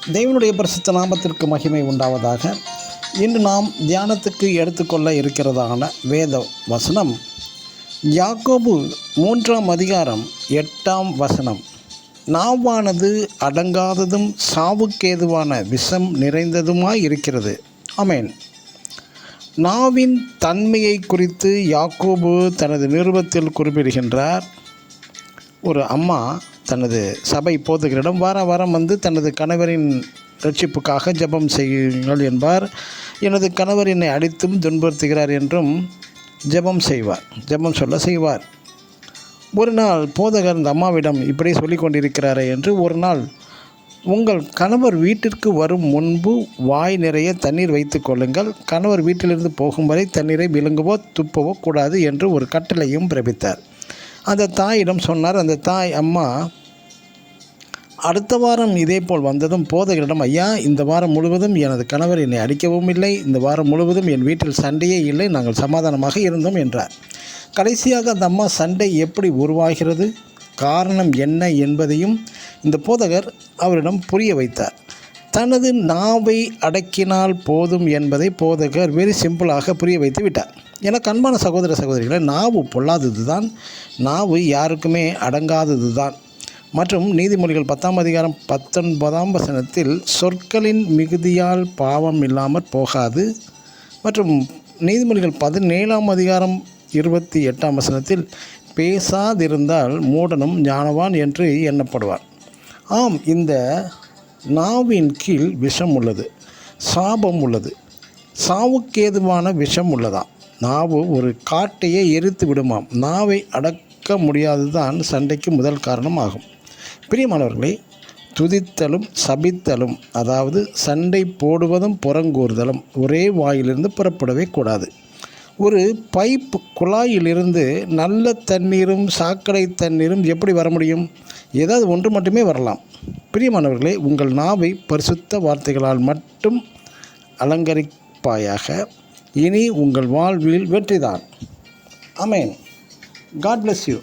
தேவனுடைய பரிசுத்த நாமத்திற்கு மகிமை உண்டாவதாக. இன்று நாம் தியானத்துக்கு எடுத்துக்கொள்ள இருக்கிறதான வேத வசனம் யாக்கோபு 3ஆம் அதிகாரம் 8ஆம் வசனம். நாவானது அடங்காததும் சாவுக்கேதுவான விஷம் நிறைந்ததுமாய் இருக்கிறது. ஆமென். நாவின் தன்மையை குறித்து யாக்கோபு தனது நிருபத்தில் குறிப்பிடுகின்றார். ஒரு அம்மா தனது சபை போதகரிடம் வாரம் வந்து தனது கணவரின் ரட்சிப்புக்காக ஜெபம் செய்யுங்கள் என்பார். எனது கணவர் என்னை அடித்தும் துன்புறுத்துகிறார் என்றும் ஜெபம் சொல்ல செய்வார். ஒரு நாள் போதகர் அந்த அம்மாவிடம் இப்படி சொல்லி கொண்டிருக்கிறாரே என்று ஒரு நாள், உங்கள் கணவர் வீட்டிற்கு வரும் முன்பு வாய் நிறைய தண்ணீர் வைத்து கொள்ளுங்கள், கணவர் வீட்டிலிருந்து போகும் வரை தண்ணீரை விழுங்கவோ துப்பவோ கூடாது என்று ஒரு கட்டளையும் பிறப்பித்தார். அந்த தாயிடம் சொன்னார். அந்த தாய் அம்மா அடுத்த வாரம் இதேபோல் வந்ததும் போதகரிடம், ஐயா, இந்த வாரம் முழுவதும் எனது கணவர் என்னை அடிக்கவும் இல்லை, இந்த வாரம் முழுவதும் என் வீட்டில் சண்டையே இல்லை, நாங்கள் சமாதானமாக இருந்தோம் என்றார். கடைசியாக அந்த அம்மா சண்டை எப்படி உருவாகிறது, காரணம் என்ன என்பதையும் இந்த போதகர் அவரிடம் புரிய வைத்தார். தனது நாவை அடக்கினால் போதும் என்பதை போதகர் வெரி சிம்பிளாக புரிய வைத்து விட்டார். எனக்கு அன்பான சகோதர சகோதரிகளை, நாவு பொல்லாதது தான், நாவு யாருக்குமே அடங்காதது தான். மற்றும் நீதிமொழிகள் 10ஆம் அதிகாரம் 19ஆம் வசனத்தில் சொற்களின் மிகுதியால் பாவம் இல்லாமற் போகாது. மற்றும் நீதிமொழிகள் 17ஆம் அதிகாரம் 28ஆம் வசனத்தில் பேசாதிருந்தால் மூடனும் ஞானவான் என்று எண்ணப்படுவார். ஆம், இந்த நாவின் கீழ் விஷம் உள்ளது, சாபம் உள்ளது, சாவுக்கேதுவான விஷம் உள்ளதாம். நாவு ஒரு காட்டையே எரித்து விடுமாம். நாவை அடக்க முடியாதுதான் சண்டைக்கு முதல் காரணம் ஆகும். பிரியமானவர்களே, துதித்தலும் சபித்தலும், அதாவது சண்டை போடுவதும் புறங்கூறுதலும் ஒரே வாயிலிருந்து புறப்படவே கூடாது. ஒரு பைப் குழாயிலிருந்து நல்ல தண்ணீரும் சாக்கடை தண்ணீரும் எப்படி வர முடியும்? ஏதாவது ஒன்று மட்டுமே வரலாம். பிரியமானவர்களே, உங்கள் நாவை பரிசுத்த வார்த்தைகளால் மட்டும் அலங்கரிப்பாயாக. இனி உங்கள் வாழ்வில் வெற்றிதான். ஆமென். God bless you.